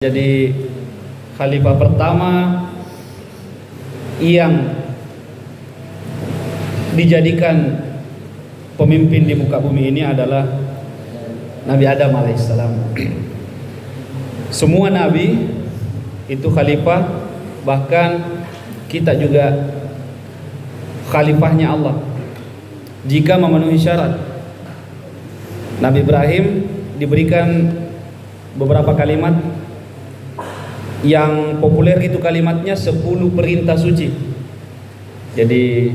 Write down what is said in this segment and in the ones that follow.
Jadi khalifah pertama yang dijadikan pemimpin di muka bumi ini adalah Nabi Adam alaihissalam. Semua nabi itu khalifah, bahkan kita juga khalifahnya Allah jika memenuhi syarat. Nabi Ibrahim diberikan beberapa kalimat yang populer, itu kalimatnya 10 perintah suci. Jadi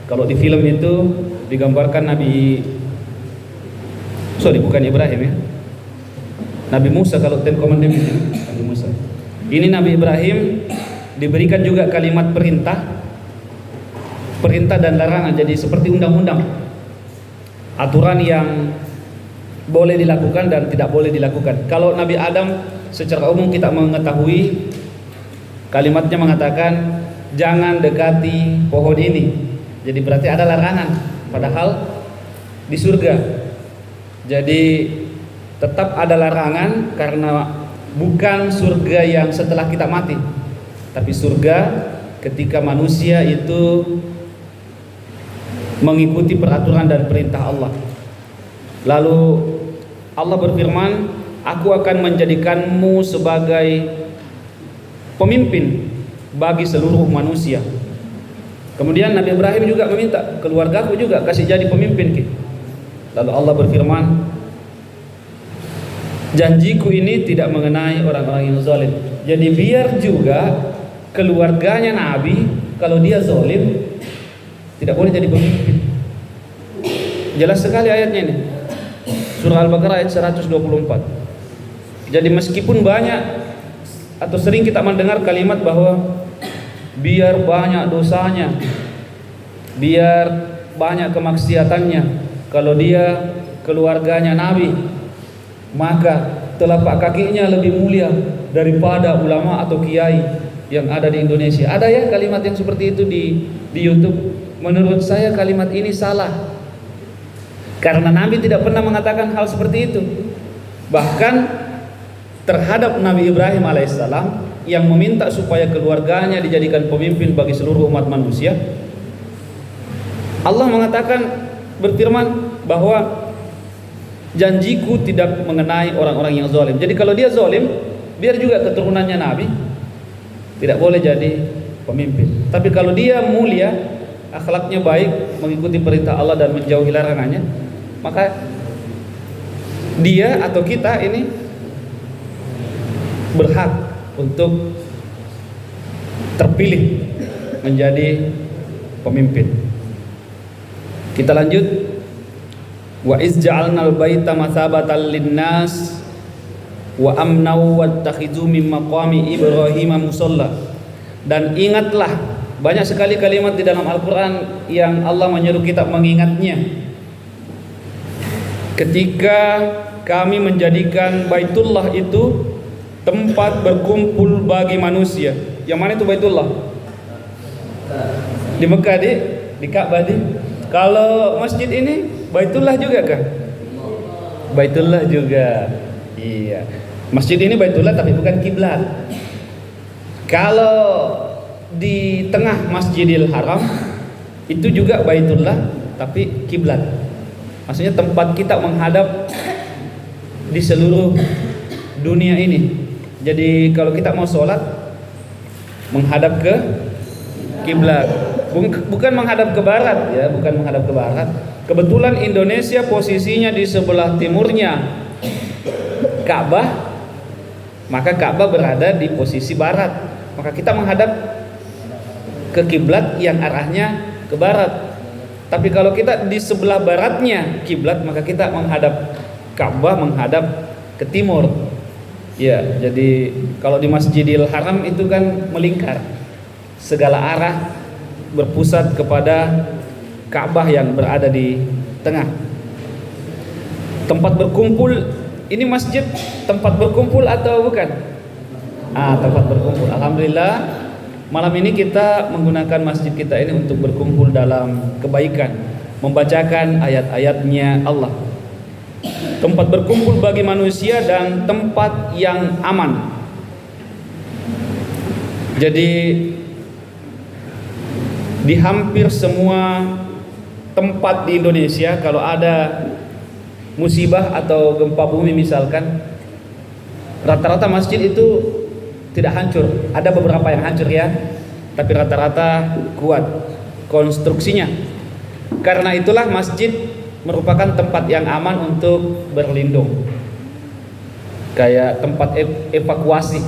kalau di film itu digambarkan bukan Ibrahim ya, Nabi Musa. Kalau Ten Commandment itu Nabi Musa. Ini Nabi Ibrahim diberikan juga kalimat perintah dan larangan. Jadi seperti undang-undang, aturan yang boleh dilakukan dan tidak boleh dilakukan. Kalau Nabi Adam secara umum kita mengetahui kalimatnya mengatakan jangan dekati pohon ini. Jadi berarti ada larangan, padahal di surga. Jadi tetap ada larangan karena bukan surga yang setelah kita mati, tapi surga ketika manusia itu mengikuti peraturan dan perintah Allah. Lalu Allah berfirman, aku akan menjadikanmu sebagai pemimpin bagi seluruh manusia. Kemudian Nabi Ibrahim juga meminta, keluargaku juga kasih jadi pemimpin. Lalu Allah berfirman, janjiku ini tidak mengenai orang-orang yang zalim. Jadi biar juga keluarganya Nabi, kalau dia zalim tidak boleh jadi pemimpin. Jelas sekali ayatnya ini, surah Al-Baqarah ayat 124. Jadi meskipun banyak atau sering kita mendengar kalimat bahwa biar banyak dosanya, biar banyak kemaksiatannya, kalau dia keluarganya Nabi, maka telapak kakinya lebih mulia daripada ulama atau kiai yang ada di Indonesia. Ada ya kalimat yang seperti itu di YouTube. Menurut saya kalimat ini salah, karena Nabi tidak pernah mengatakan hal seperti itu. Bahkan terhadap Nabi Ibrahim alaihissalam yang meminta supaya keluarganya dijadikan pemimpin bagi seluruh umat manusia, Allah mengatakan, berfirman bahwa janjiku tidak mengenai orang-orang yang zalim. Jadi kalau dia zalim, biar juga keturunannya Nabi tidak boleh jadi pemimpin. Tapi kalau dia mulia, akhlaknya baik, mengikuti perintah Allah dan menjauhi larangannya, maka dia atau kita ini berhak untuk terpilih menjadi pemimpin. Kita lanjut. Wa iz ja'alnal baita mathabatan linnas wa amnau wattakhidhu min maqami Ibrahim musalla. Dan ingatlah, banyak sekali kalimat di dalam Al-Qur'an yang Allah menyuruh kita mengingatnya. Ketika kami menjadikan Baitullah itu tempat berkumpul bagi manusia. Yang mana itu Baitullah? Di Mekah, di Ka'bah. Kalau masjid ini Baitullah juga kah? Baitullah juga. Iya. Masjid ini Baitullah tapi bukan kiblat. Kalau di tengah Masjidil Haram itu juga Baitullah tapi kiblat. Maksudnya tempat kita menghadap di seluruh dunia ini. Jadi kalau kita mau sholat menghadap ke kiblat, bukan menghadap ke barat ya, bukan menghadap ke barat. Kebetulan Indonesia posisinya di sebelah timurnya Ka'bah, maka Ka'bah berada di posisi barat. Maka kita menghadap ke kiblat yang arahnya ke barat. Tapi kalau kita di sebelah baratnya kiblat, maka kita menghadap Ka'bah, menghadap ke timur. Ya, jadi kalau di Masjidil Haram itu kan melingkar, segala arah berpusat kepada Ka'bah yang berada di tengah. Tempat berkumpul, ini masjid tempat berkumpul atau bukan? Tempat berkumpul. Alhamdulillah malam ini kita menggunakan masjid kita ini untuk berkumpul dalam kebaikan, membacakan ayat-ayatnya Allah. Tempat berkumpul bagi manusia dan tempat yang aman Jadi di hampir semua tempat di Indonesia kalau ada musibah atau gempa bumi misalkan, rata-rata masjid itu tidak hancur. Ada beberapa yang hancur ya, tapi rata-rata kuat konstruksinya. Karena itulah masjid merupakan tempat yang aman untuk berlindung, kayak tempat evakuasi.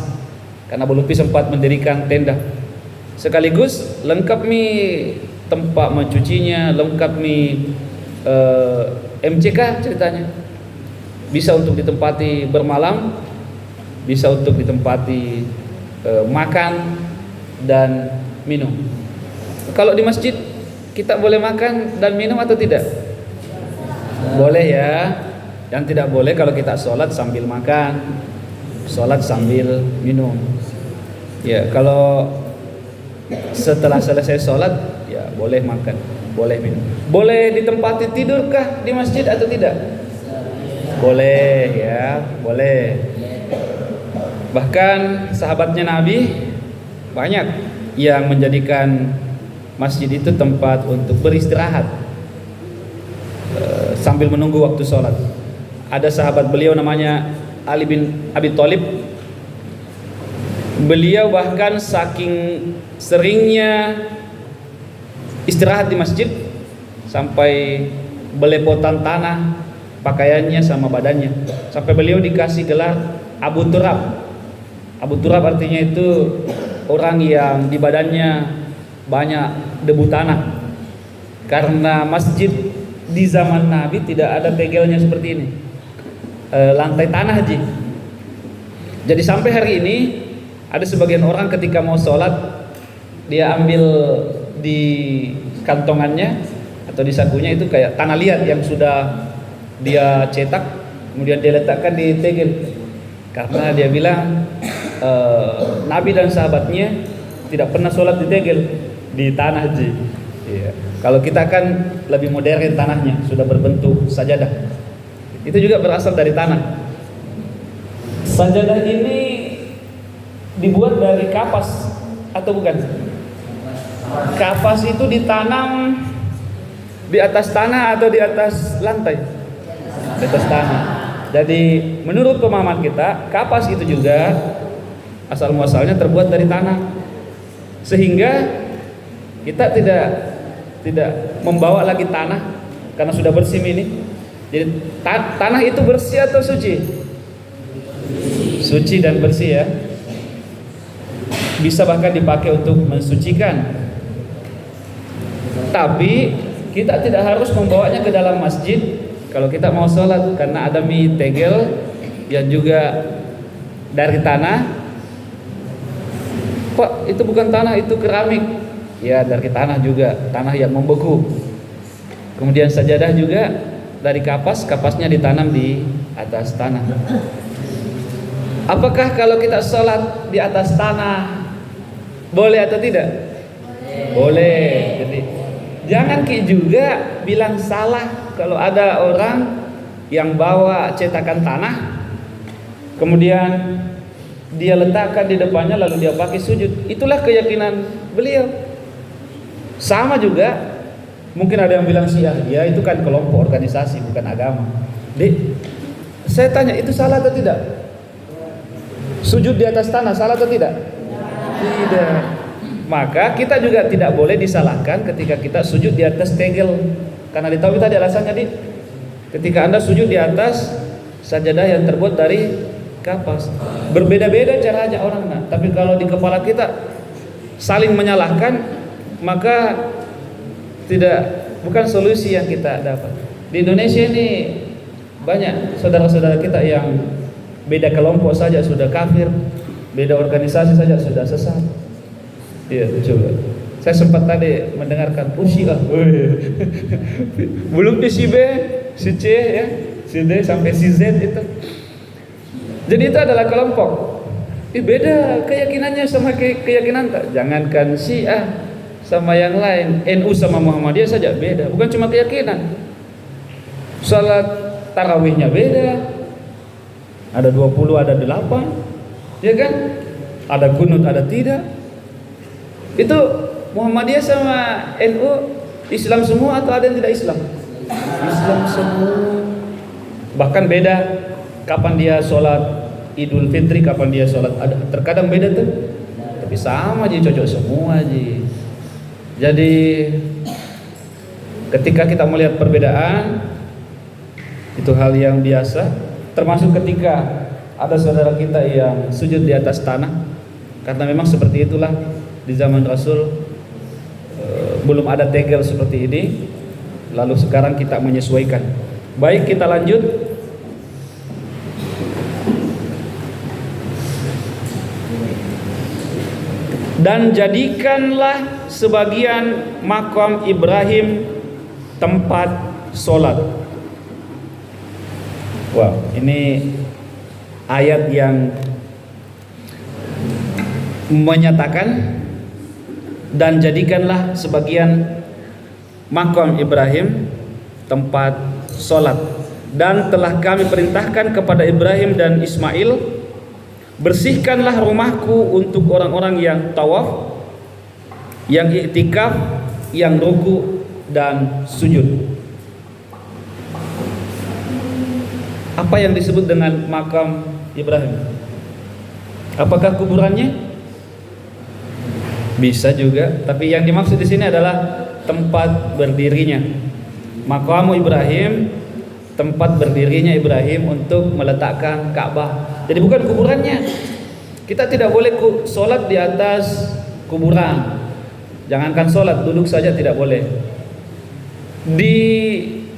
Karena Abu Lutfi sempat mendirikan tenda, sekaligus lengkap tempat mencucinya, lengkap MCK ceritanya. Bisa untuk ditempati bermalam, bisa untuk ditempati makan dan minum. Kalau di masjid kita boleh makan dan minum atau tidak? Boleh ya. Yang tidak boleh kalau kita sholat sambil makan, sholat sambil minum. Ya, kalau setelah selesai sholat ya boleh makan, boleh minum. Boleh ditempati tidurkah di masjid atau tidak? Boleh ya, boleh. Bahkan sahabatnya Nabi banyak yang menjadikan masjid itu tempat untuk beristirahat sambil menunggu waktu sholat. Ada sahabat beliau namanya Ali bin Abi Thalib. Beliau bahkan saking seringnya istirahat di masjid sampai belepotan tanah pakaiannya sama badannya, sampai beliau dikasih gelar Abu Turab. Abu Turab artinya itu orang yang di badannya banyak debu tanah. Karena masjid di zaman Nabi tidak ada tegelnya seperti ini, lantai tanah aja. Jadi sampai hari ini ada sebagian orang ketika mau sholat, dia ambil di kantongannya atau di sakunya itu kayak tanah liat yang sudah dia cetak, kemudian dia letakkan di tegel. Karena dia bilang Nabi dan sahabatnya tidak pernah sholat di tegel, di tanah aja. Iya. Kalau kita kan lebih modern, tanahnya sudah berbentuk sajadah. Itu juga berasal dari tanah. Sajadah ini dibuat dari kapas atau bukan? Kapas itu ditanam di atas tanah atau di atas lantai? Di atas tanah. Jadi menurut pemahaman kita, kapas itu juga asal muasalnya terbuat dari tanah. Sehingga kita tidak membawa lagi tanah karena sudah bersih ini. Jadi tanah itu bersih atau suci? Suci dan bersih ya. Bisa bahkan dipakai untuk mensucikan. Tapi kita tidak harus membawanya ke dalam masjid kalau kita mau sholat, karena ada tegel yang juga dari tanah. Pak, itu bukan tanah, itu keramik. Ya, dari tanah juga, tanah yang membeku. Kemudian sajadah juga dari kapas, kapasnya ditanam di atas tanah. Apakah kalau kita sholat di atas tanah boleh atau tidak? Boleh. Jadi jangan juga bilang salah kalau ada orang yang bawa cetakan tanah, kemudian dia letakkan di depannya lalu dia pakai sujud. Itulah keyakinan beliau. Sama juga, mungkin ada yang bilang Syiah, ya itu kan kelompok organisasi bukan agama. Saya tanya, itu salah atau tidak? Sujud di atas tanah salah atau tidak? Tidak. Maka kita juga tidak boleh disalahkan ketika kita sujud di atas tegel. Karena ditahu tadi alasannya ketika Anda sujud di atas sajadah yang terbuat dari kapas. Berbeda-beda caranya orang. Tapi kalau di kepala kita saling menyalahkan, maka bukan solusi yang kita dapat. Di Indonesia ini banyak saudara-saudara kita yang beda kelompok saja sudah kafir, beda organisasi saja sudah sesat. Iya, coba. Saya sempat tadi mendengarkan Syiah. Belum di si B, si C ya, si D sampai si Z itu. Jadi itu adalah kelompok. Beda keyakinannya sama keyakinan tak. Jangankan Syiah sama yang lain, NU sama Muhammadiyah saja beda. Bukan cuma keyakinan. Salat tarawihnya beda. Ada 20, ada 8. Ya kan? Ada kunut, ada tidak. Itu Muhammadiyah sama NU Islam semua atau ada yang tidak Islam? Islam semua. Bahkan beda kapan dia sholat Idul Fitri, kapan dia sholat, terkadang beda tuh. Tapi sama aja, cocok semua aja. Jadi ketika kita melihat perbedaan, itu hal yang biasa. Termasuk ketika ada saudara kita yang sujud di atas tanah, karena memang seperti itulah di zaman Rasul. Belum ada tegel seperti ini. Lalu sekarang kita menyesuaikan. Baik, kita lanjut. Dan jadikanlah sebagian makam Ibrahim tempat sholat. Wah, ini ayat yang menyatakan, dan jadikanlah sebagian makam Ibrahim tempat sholat. Dan telah kami perintahkan kepada Ibrahim dan Ismail, bersihkanlah rumahku untuk orang-orang yang tawaf, yang iktikaf, yang ruku dan sujud. Apa yang disebut dengan makam Ibrahim? Apakah kuburannya? Bisa juga, tapi yang dimaksud di sini adalah tempat berdirinya. Makam Ibrahim, tempat berdirinya Ibrahim untuk meletakkan Ka'bah. Jadi bukan kuburannya. Kita tidak boleh sholat di atas kuburan. Jangankan sholat, duduk saja tidak boleh.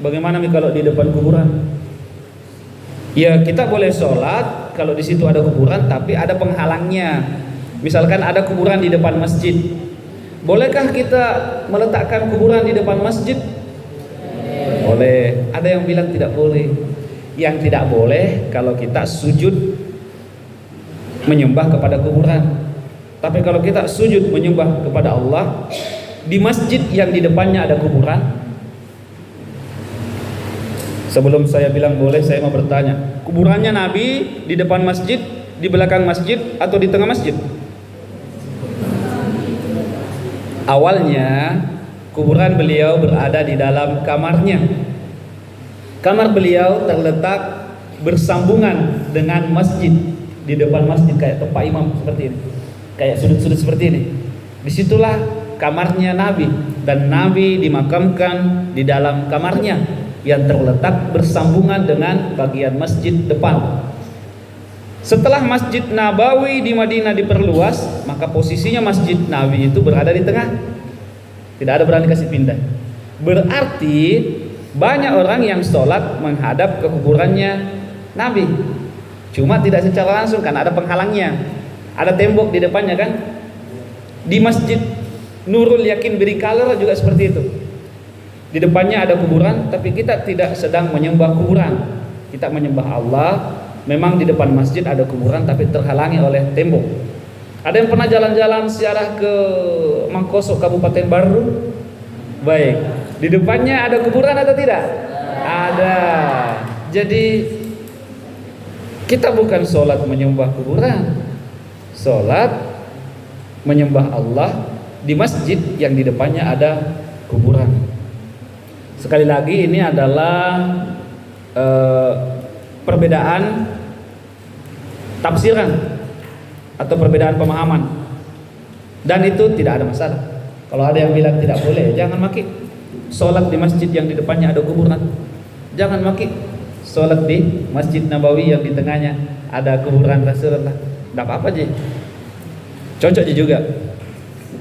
Bagaimana kalau di depan kuburan? Ya, kita boleh sholat kalau di situ ada kuburan, tapi ada penghalangnya. Misalkan ada kuburan di depan masjid, bolehkah kita meletakkan kuburan di depan masjid? Boleh. Ada yang bilang tidak boleh. Yang tidak boleh kalau kita sujud menyembah kepada kuburan. Tapi kalau kita sujud menyembah kepada Allah di masjid yang di depannya ada kuburan. Sebelum saya bilang boleh, saya mau bertanya, kuburannya Nabi di depan masjid, di belakang masjid, atau di tengah masjid? Awalnya kuburan beliau berada di dalam kamarnya. Kamar beliau terletak bersambungan dengan masjid, di depan masjid, kayak tempat imam seperti ini, kayak sudut-sudut seperti ini. Disitulah kamarnya Nabi, dan Nabi dimakamkan di dalam kamarnya yang terletak bersambungan dengan bagian masjid depan. Setelah Masjid Nabawi di Madinah diperluas, maka posisinya Masjid Nabi itu berada di tengah. Tidak ada berani kasih pindah. Berarti banyak orang yang sholat menghadap ke kuburannya Nabi. Cuma tidak secara langsung, karena ada penghalangnya. Ada tembok di depannya kan. Di Masjid Nurul Yakin Birikalar juga seperti itu. Di depannya ada kuburan, tapi kita tidak sedang menyembah kuburan. Kita menyembah Allah. Memang di depan masjid ada kuburan, tapi terhalangi oleh tembok. Ada yang pernah jalan-jalan ziarah ke Mangkosok Kabupaten Baru? Baik. Di depannya ada kuburan atau tidak? Ada. Jadi kita bukan sholat menyembah kuburan. Sholat menyembah Allah di masjid yang di depannya ada kuburan. Sekali lagi, ini adalah perbedaan tafsiran atau perbedaan pemahaman, dan itu tidak ada masalah. Kalau ada yang bilang tidak boleh, jangan maki sholat di masjid yang di depannya ada kuburan. Jangan maki sholat di Masjid Nabawi yang di tengahnya ada kuburan Rasulullah. Tidak apa-apa aja, cocok aja juga.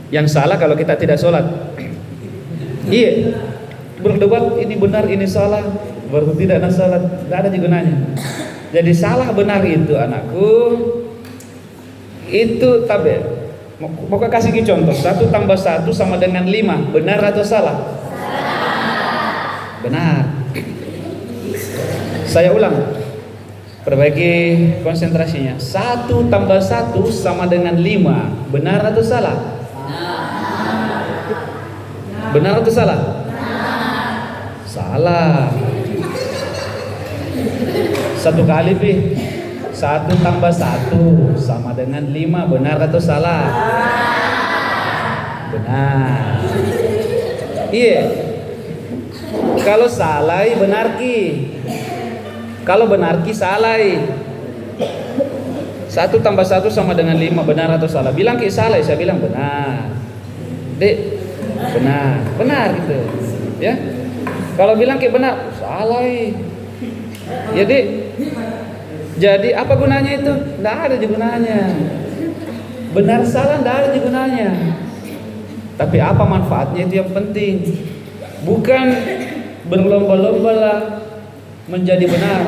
Yang salah kalau kita tidak sholat. Iya, berdebat ini benar ini salah, baru tidak ada sholat, tidak ada gunanya. Jadi salah benar itu anakku, itu tabe. Mau kasih contoh, 1 tambah 1 sama dengan 5, benar atau salah? Benar. Saya ulang, perbaiki konsentrasinya. 1 tambah 1 sama dengan 5, benar atau salah? Benar atau salah? Salah. 1 kali pi, 1 tambah 1 sama dengan 5, benar atau salah? benar. Iya. Kalau salah benar ki. Kalau benar ki salah. 1 tambah 1 sama dengan 5, benar atau salah? Bilang ki salah, saya bilang benar. Dek, benar gitu. Ya. Kalau bilang ki benar, salah. Ya, Dek. Jadi apa gunanya itu? Tidak ada gunanya. Benar salah tidak ada gunanya. Tapi apa manfaatnya itu yang penting. Bukan berlomba-lombalah menjadi benar,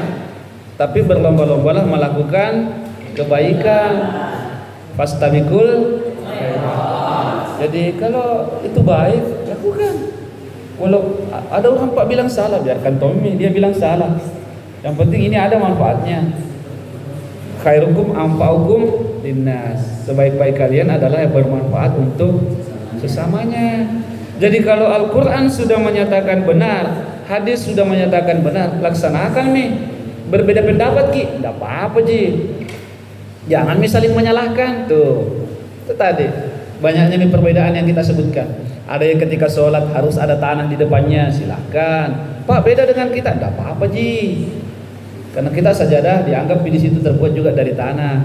tapi berlomba-lombalah melakukan kebaikan. Fastabiqul. Jadi kalau itu baik, lakukan. Walau ada orang Pak bilang salah, biarkan Tommy dia bilang salah. Yang penting ini ada manfaatnya. Khairukum anfa'ukum linnas. Sebaik-baik kalian adalah yang bermanfaat untuk sesamanya. Jadi kalau Al-Quran sudah menyatakan benar, hadis sudah menyatakan benar, laksanakan nih. Berbeda pendapat ki, tidak apa-apa ji. Jangan saling menyalahkan. Tuh, itu tadi banyaknya nih perbedaan yang kita sebutkan. Ada yang ketika sholat harus ada tanah di depannya, silahkan. Pak beda dengan kita, tidak apa-apa ji. Karena kita sajadah dianggap di situ terbuat juga dari tanah.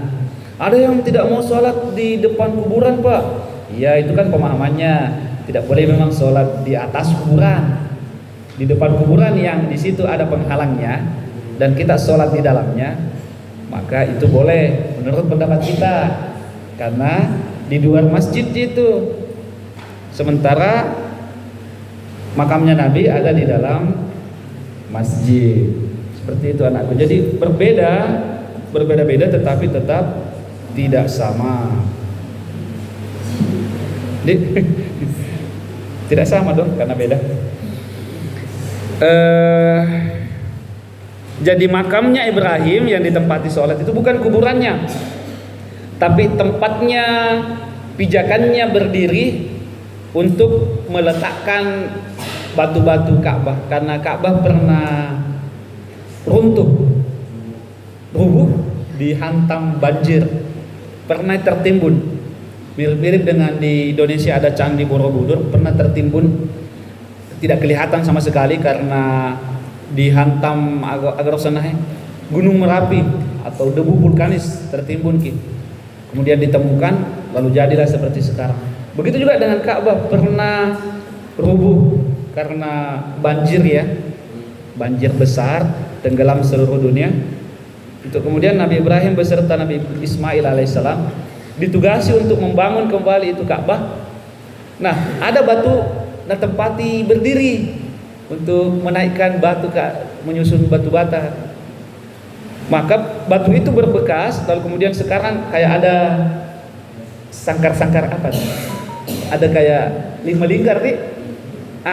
Ada yang tidak mau sholat di depan kuburan Pak. Iya itu kan pemahamannya. Tidak boleh memang sholat di atas kuburan, di depan kuburan yang di situ ada penghalangnya, dan kita sholat di dalamnya, maka itu boleh menurut pendapat kita, karena di luar masjid itu. Sementara makamnya Nabi ada di dalam masjid. Seperti itu anakku. Jadi berbeda-beda tetapi tetap tidak sama. Tidak sama dong karena beda. Jadi makamnya Ibrahim yang ditempati sholat itu bukan kuburannya, tapi tempatnya, pijakannya berdiri untuk meletakkan batu-batu Ka'bah, karena Ka'bah pernah runtuh, rubuh, dihantam banjir, pernah tertimbun. Mirip-mirip dengan di Indonesia ada Candi Borobudur, pernah tertimbun, tidak kelihatan sama sekali karena dihantam agak sana Gunung Merapi atau debu vulkanis tertimbun ki. Kemudian ditemukan, lalu jadilah seperti sekarang. Begitu juga dengan Ka'bah, pernah rubuh karena banjir ya, banjir besar, tenggelam seluruh dunia. Itu kemudian Nabi Ibrahim beserta Nabi Ismail alaihissalam ditugasi untuk membangun kembali itu Ka'bah. Nah, ada batu dan tempati berdiri untuk menaikkan batu, menyusun batu bata. Maka batu itu berbekas, lalu kemudian sekarang kayak ada sangkar-sangkar apa nih? Ada kayak 5 lingkar nih.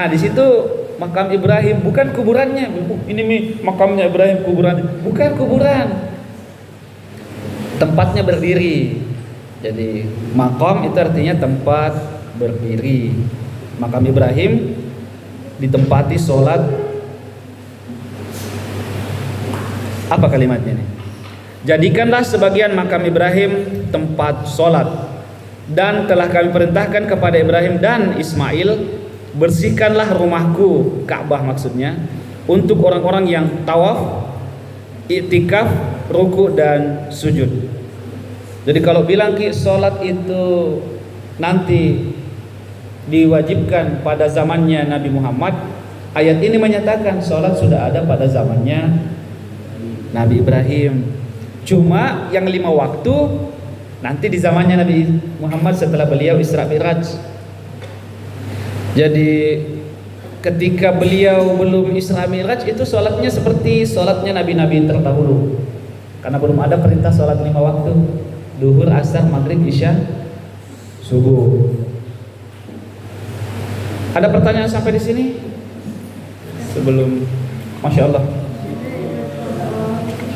Di situ makam Ibrahim, bukan kuburannya. Ini nih makamnya Ibrahim, kuburannya bukan kuburan. Tempatnya berdiri. Jadi makam itu artinya tempat berdiri. Makam Ibrahim ditempati sholat. Apa kalimatnya nih? Jadikanlah sebagian makam Ibrahim tempat sholat, dan telah kami perintahkan kepada Ibrahim dan Ismail, bersihkanlah rumahku, Ka'bah maksudnya, untuk orang-orang yang tawaf, iktikaf, ruku dan sujud. Jadi kalau bilang ki sholat itu nanti diwajibkan pada zamannya Nabi Muhammad, ayat ini menyatakan sholat sudah ada pada zamannya Nabi Ibrahim. Cuma yang 5 waktu nanti di zamannya Nabi Muhammad setelah beliau Isra Mi'raj. Jadi ketika beliau belum Isra Mi'raj itu sholatnya seperti sholatnya nabi-nabi terdahulu, karena belum ada perintah sholat 5 waktu. Duhur, asar, maghrib, isya, subuh. Ada pertanyaan sampai di sini? Sebelum, masya Allah.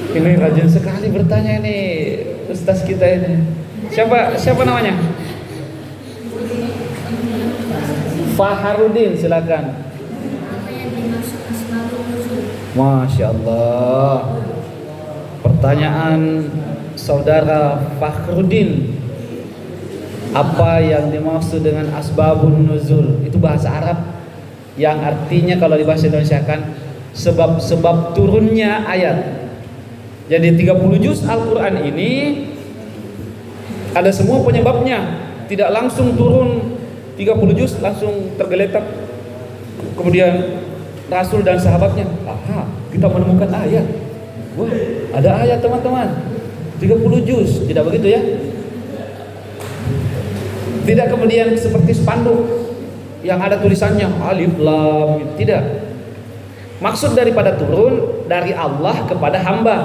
Ini rajin sekali bertanya ini ustaz kita ini. Siapa namanya? Faharudin, silakan. Masya Allah. Pertanyaan saudara Fakhrudin. Apa yang dimaksud dengan asbabun nuzul? Itu bahasa Arab yang artinya kalau dibahasa Indonesia kan sebab-sebab turunnya ayat. Jadi 30 juz Al-Quran ini ada semua penyebabnya. Tidak langsung turun 30 juz langsung tergeletak. Kemudian Rasul dan sahabatnya, aha, kita menemukan ayat. Wah, ada ayat teman-teman. 30 juz, tidak begitu ya? Tidak kemudian seperti spanduk yang ada tulisannya alif lam, tidak. Maksud daripada turun dari Allah kepada hamba,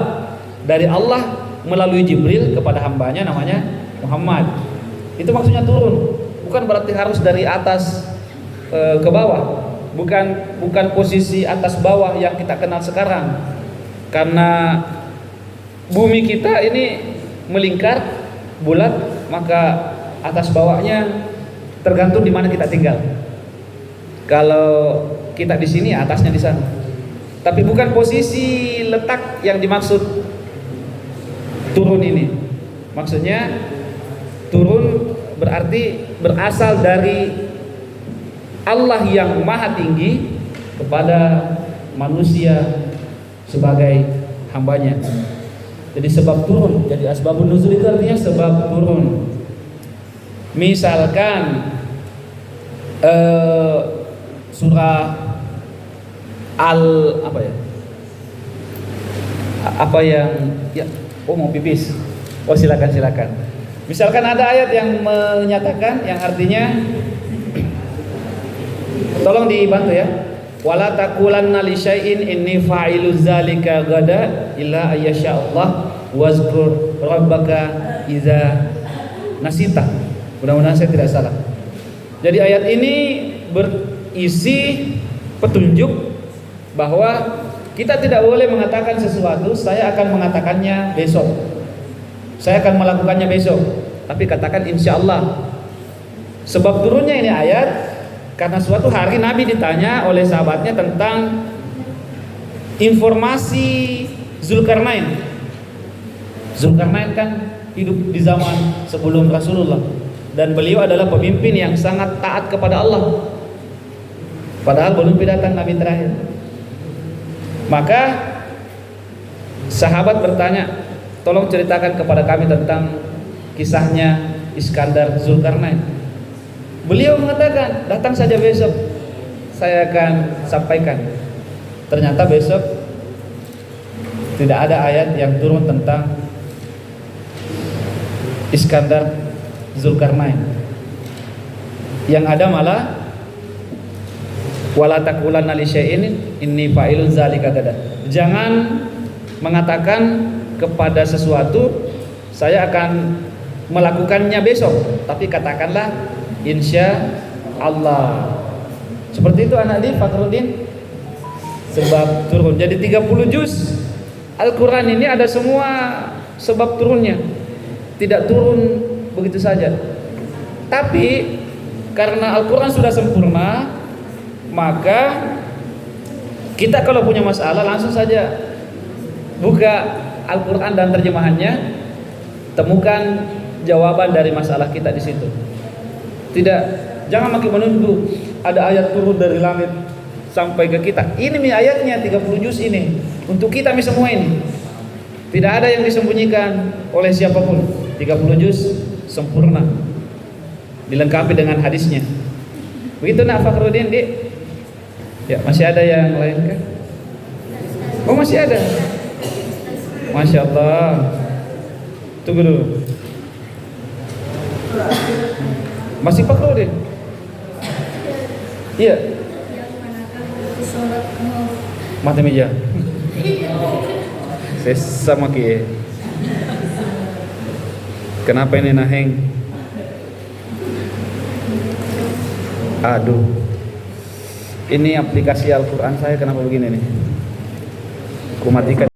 dari Allah melalui Jibril kepada hambanya namanya Muhammad. Itu maksudnya turun. Bukan berarti harus dari atas ke bawah. Bukan posisi atas bawah yang kita kenal sekarang. Karena bumi kita ini melingkar bulat, maka atas bawahnya tergantung di mana kita tinggal. Kalau kita di sini, atasnya di sana. Tapi bukan posisi letak yang dimaksud turun ini. Maksudnya turun berarti berasal dari Allah yang maha tinggi kepada manusia sebagai hambanya. Jadi sebab turun. Jadi asbabun nuzul itu artinya sebab turun. Misalkan surah mau pipis. Oh silakan. Misalkan ada ayat yang menyatakan yang artinya, tolong dibantu ya. Wala taqulanna li syai'in inni fa'ilu dzalika gada illa ayyasha Allah wazkur rabbaka idza nasita. Mudah-mudahan saya tidak salah. Jadi ayat ini berisi petunjuk bahwa kita tidak boleh mengatakan sesuatu saya akan mengatakannya besok, saya akan melakukannya besok, tapi katakan insya Allah. Sebab turunnya ini ayat karena suatu hari Nabi ditanya oleh sahabatnya tentang informasi Zulkarnain. Zulkarnain kan hidup di zaman sebelum Rasulullah, dan beliau adalah pemimpin yang sangat taat kepada Allah. Padahal belum datang Nabi terakhir. Maka sahabat bertanya, tolong ceritakan kepada kami tentang kisahnya Iskandar Zulkarnain. Beliau mengatakan, datang saja besok, saya akan sampaikan. Ternyata besok tidak ada ayat yang turun tentang Iskandar Zulkarnain. Yang ada malah wala taqulanna li syai'in inni fa'ilun dzalika gadan. Jangan mengatakan kepada sesuatu saya akan melakukannya besok, tapi katakanlah insya Allah. Seperti itu anak di Fakhruddin. Sebab turun. Jadi 30 juz Al-Quran ini ada semua sebab turunnya. Tidak turun begitu saja. Tapi karena Al-Quran sudah sempurna, maka kita kalau punya masalah langsung saja buka Al-Quran dan terjemahannya, temukan jawaban dari masalah kita di situ. Tidak, jangan makin menunggu ada ayat turun dari langit sampai ke kita. Ini nih ayatnya 30 juz ini untuk kita semua ini. Tidak ada yang disembunyikan oleh siapapun. 30 juz sempurna, dilengkapi dengan hadisnya. Begitu nak Fakhruddin, Dik? Ya, masih ada yang lain kah? Oh, masih ada. Masya Allah. Tunggu dulu. Masih Fakhruddin? Iya. Mati meja. Saya sama Ki. Kenapa ini naheng? Aduh. Ini aplikasi Al-Quran saya kenapa begini nih? Ku matikan.